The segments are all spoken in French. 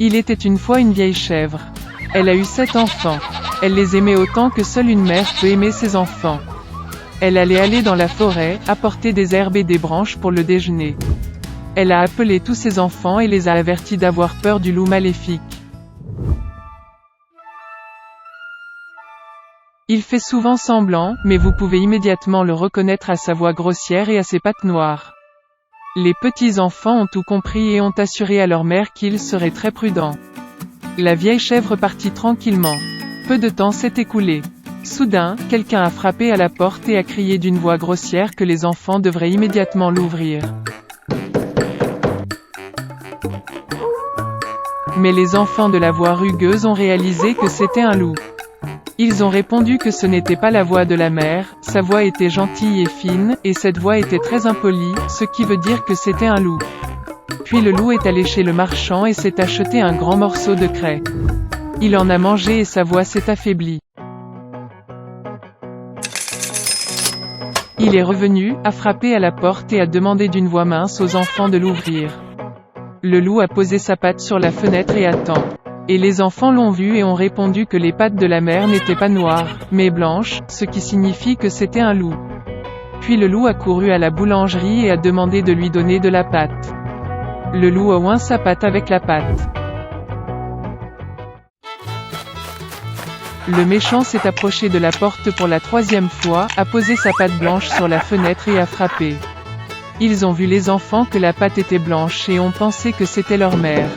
Il était une fois une vieille chèvre. Elle a eu 7 enfants. Elle les aimait autant que seule une mère peut aimer ses enfants. Elle allait aller dans la forêt, apporter des herbes et des branches pour le déjeuner. Elle a appelé tous ses enfants et les a avertis d'avoir peur du loup maléfique. Il fait souvent semblant, mais vous pouvez immédiatement le reconnaître à sa voix grossière et à ses pattes noires. Les petits-enfants ont tout compris et ont assuré à leur mère qu'ils seraient très prudents. La vieille chèvre partit tranquillement. Peu de temps s'est écoulé. Soudain, quelqu'un a frappé à la porte et a crié d'une voix grossière que les enfants devraient immédiatement l'ouvrir. Mais les enfants de la voix rugueuse ont réalisé que c'était un loup. Ils ont répondu que ce n'était pas la voix de la mère, sa voix était gentille et fine, et cette voix était très impolie, ce qui veut dire que c'était un loup. Puis le loup est allé chez le marchand et s'est acheté un grand morceau de craie. Il en a mangé et sa voix s'est affaiblie. Il est revenu, a frappé à la porte et a demandé d'une voix mince aux enfants de l'ouvrir. Le loup a posé sa patte sur la fenêtre et attend. Et les enfants l'ont vu et ont répondu que les pattes de la mère n'étaient pas noires, mais blanches, ce qui signifie que c'était un loup. Puis le loup a couru à la boulangerie et a demandé de lui donner de la pâte. Le loup a oint sa patte avec la pâte. Le méchant s'est approché de la porte pour la 3e fois, a posé sa patte blanche sur la fenêtre et a frappé. Ils ont vu les enfants que la pâte était blanche et ont pensé que c'était leur mère.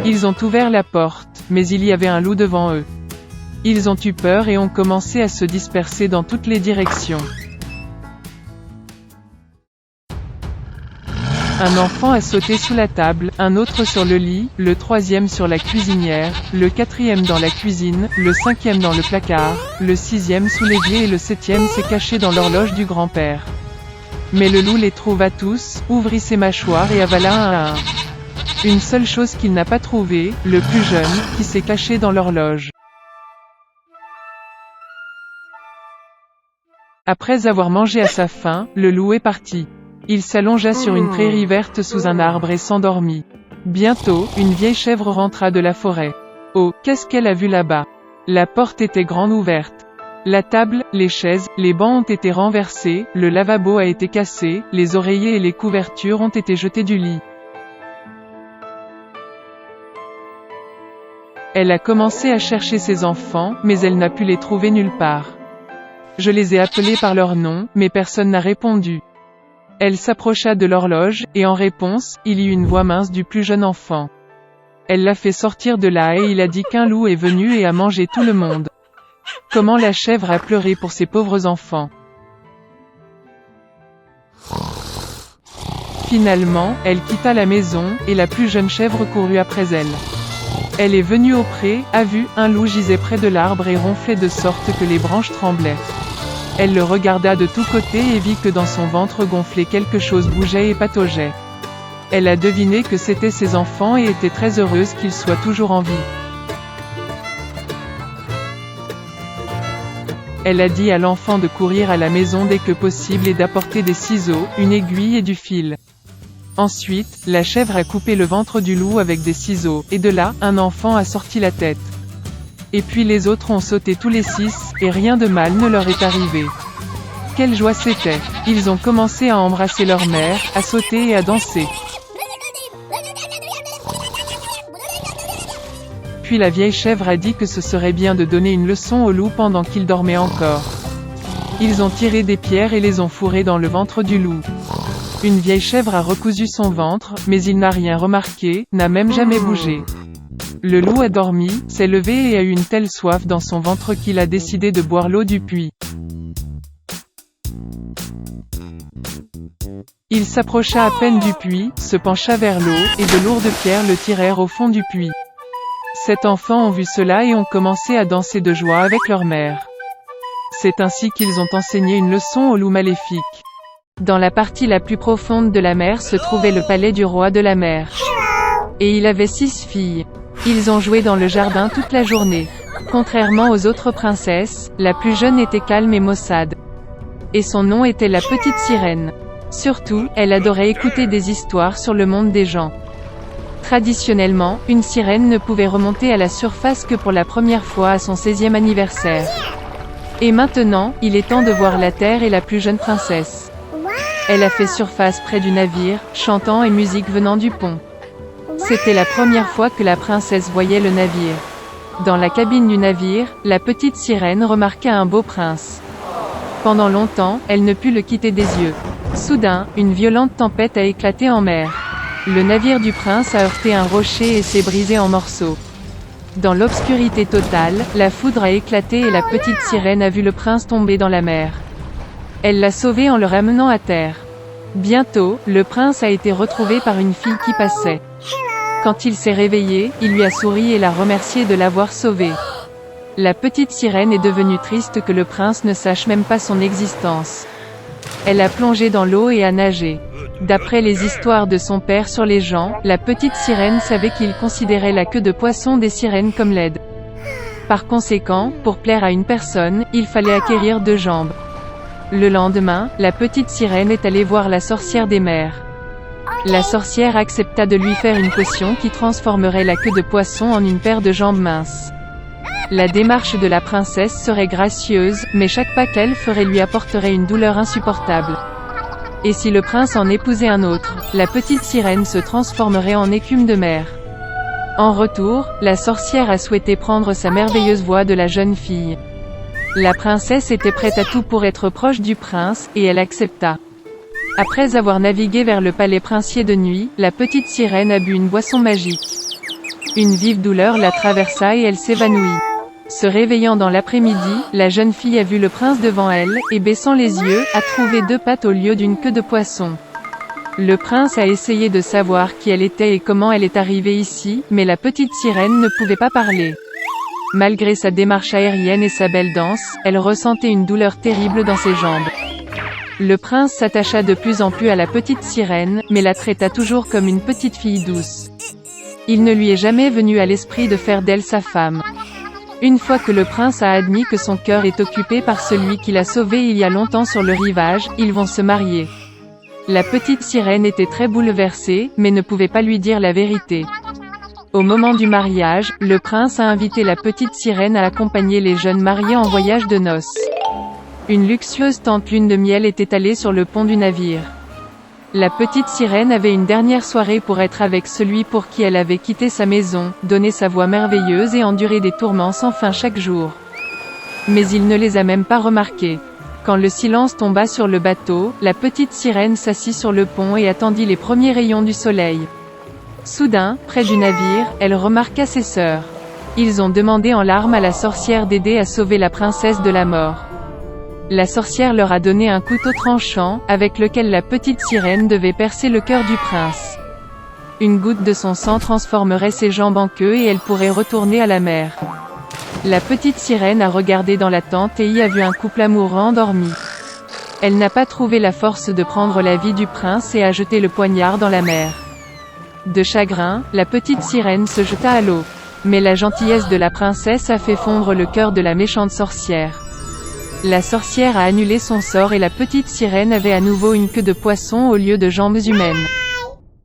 Ils ont ouvert la porte, mais il y avait un loup devant eux. Ils ont eu peur et ont commencé à se disperser dans toutes les directions. Un enfant a sauté sous la table, un autre sur le lit, le 3e sur la cuisinière, le 4e dans la cuisine, le 5e dans le placard, le 6e sous l'évier et le 7e s'est caché dans l'horloge du grand-père. Mais le loup les trouva tous, ouvrit ses mâchoires et avala un à un. Une seule chose qu'il n'a pas trouvée, le plus jeune, qui s'est caché dans l'horloge. Après avoir mangé à sa faim, le loup est parti. Il s'allongea sur une prairie verte sous un arbre et s'endormit. Bientôt, une vieille chèvre rentra de la forêt. Oh, qu'est-ce qu'elle a vu là-bas? La porte était grande ouverte. La table, les chaises, les bancs ont été renversés, le lavabo a été cassé, les oreillers et les couvertures ont été jetés du lit. Elle a commencé à chercher ses enfants, mais elle n'a pu les trouver nulle part. Je les ai appelés par leur nom, mais personne n'a répondu. Elle s'approcha de l'horloge, et en réponse, il y eut une voix mince du plus jeune enfant. Elle l'a fait sortir de là et il a dit qu'un loup est venu et a mangé tout le monde. Comment la chèvre a pleuré pour ses pauvres enfants. Finalement, elle quitta la maison, et la plus jeune chèvre courut après elle. Elle est venue au pré, a vu, un loup gisait près de l'arbre et ronflait de sorte que les branches tremblaient. Elle le regarda de tous côtés et vit que dans son ventre gonflé quelque chose bougeait et pataugeait. Elle a deviné que c'étaient ses enfants et était très heureuse qu'ils soient toujours en vie. Elle a dit à l'enfant de courir à la maison dès que possible et d'apporter des ciseaux, une aiguille et du fil. Ensuite, la chèvre a coupé le ventre du loup avec des ciseaux, et de là, un enfant a sorti la tête. Et puis les autres ont sauté tous les 6, et rien de mal ne leur est arrivé. Quelle joie c'était! Ils ont commencé à embrasser leur mère, à sauter et à danser. Puis la vieille chèvre a dit que ce serait bien de donner une leçon au loup pendant qu'il dormait encore. Ils ont tiré des pierres et les ont fourrées dans le ventre du loup. Une vieille chèvre a recousu son ventre, mais il n'a rien remarqué, n'a même jamais bougé. Le loup a dormi, s'est levé et a eu une telle soif dans son ventre qu'il a décidé de boire l'eau du puits. Il s'approcha à peine du puits, se pencha vers l'eau, et de lourdes pierres le tirèrent au fond du puits. 7 enfants ont vu cela et ont commencé à danser de joie avec leur mère. C'est ainsi qu'ils ont enseigné une leçon au loup maléfique. Dans la partie la plus profonde de la mer se trouvait le palais du roi de la mer. Et il avait 6 filles. Ils ont joué dans le jardin toute la journée. Contrairement aux autres princesses, la plus jeune était calme et maussade. Et son nom était la petite sirène. Surtout, elle adorait écouter des histoires sur le monde des gens. Traditionnellement, une sirène ne pouvait remonter à la surface que pour la première fois à son 16e anniversaire. Et maintenant, il est temps de voir la Terre et la plus jeune princesse. Elle a fait surface près du navire, chantant et musique venant du pont. C'était la première fois que la princesse voyait le navire. Dans la cabine du navire, la petite sirène remarqua un beau prince. Pendant longtemps, elle ne put le quitter des yeux. Soudain, une violente tempête a éclaté en mer. Le navire du prince a heurté un rocher et s'est brisé en morceaux. Dans l'obscurité totale, la foudre a éclaté et la petite sirène a vu le prince tomber dans la mer. Elle l'a sauvé en le ramenant à terre. Bientôt, le prince a été retrouvé par une fille qui passait. Quand il s'est réveillé, il lui a souri et l'a remercié de l'avoir sauvé. La petite sirène est devenue triste que le prince ne sache même pas son existence. Elle a plongé dans l'eau et a nagé. D'après les histoires de son père sur les gens, la petite sirène savait qu'il considérait la queue de poisson des sirènes comme laide. Par conséquent, pour plaire à une personne, il fallait acquérir 2 jambes. Le lendemain, la petite sirène est allée voir la sorcière des mers. La sorcière accepta de lui faire une potion qui transformerait la queue de poisson en une paire de jambes minces. La démarche de la princesse serait gracieuse, mais chaque pas qu'elle ferait lui apporterait une douleur insupportable. Et si le prince en épousait un autre, la petite sirène se transformerait en écume de mer. En retour, la sorcière a souhaité prendre sa merveilleuse voix de la jeune fille. La princesse était prête à tout pour être proche du prince, et elle accepta. Après avoir navigué vers le palais princier de nuit, la petite sirène a bu une boisson magique. Une vive douleur la traversa et elle s'évanouit. Se réveillant dans l'après-midi, la jeune fille a vu le prince devant elle, et baissant les yeux, a trouvé 2 pattes au lieu d'une queue de poisson. Le prince a essayé de savoir qui elle était et comment elle est arrivée ici, mais la petite sirène ne pouvait pas parler. Malgré sa démarche aérienne et sa belle danse, elle ressentait une douleur terrible dans ses jambes. Le prince s'attacha de plus en plus à la petite sirène, mais la traita toujours comme une petite fille douce. Il ne lui est jamais venu à l'esprit de faire d'elle sa femme. Une fois que le prince a admis que son cœur est occupé par celui qui l'a sauvé il y a longtemps sur le rivage, ils vont se marier. La petite sirène était très bouleversée, mais ne pouvait pas lui dire la vérité. Au moment du mariage, le prince a invité la petite sirène à accompagner les jeunes mariés en voyage de noces. Une luxueuse tente lune de miel est étalée sur le pont du navire. La petite sirène avait une dernière soirée pour être avec celui pour qui elle avait quitté sa maison, donné sa voix merveilleuse et enduré des tourments sans fin chaque jour. Mais il ne les a même pas remarqués. Quand le silence tomba sur le bateau, la petite sirène s'assit sur le pont et attendit les premiers rayons du soleil. Soudain, près du navire, elle remarqua ses sœurs. Ils ont demandé en larmes à la sorcière d'aider à sauver la princesse de la mort. La sorcière leur a donné un couteau tranchant, avec lequel la petite sirène devait percer le cœur du prince. Une goutte de son sang transformerait ses jambes en queue et elle pourrait retourner à la mer. La petite sirène a regardé dans la tente et y a vu un couple amoureux endormi. Elle n'a pas trouvé la force de prendre la vie du prince et a jeté le poignard dans la mer. De chagrin, la petite sirène se jeta à l'eau. Mais la gentillesse de la princesse a fait fondre le cœur de la méchante sorcière. La sorcière a annulé son sort et la petite sirène avait à nouveau une queue de poisson au lieu de jambes humaines.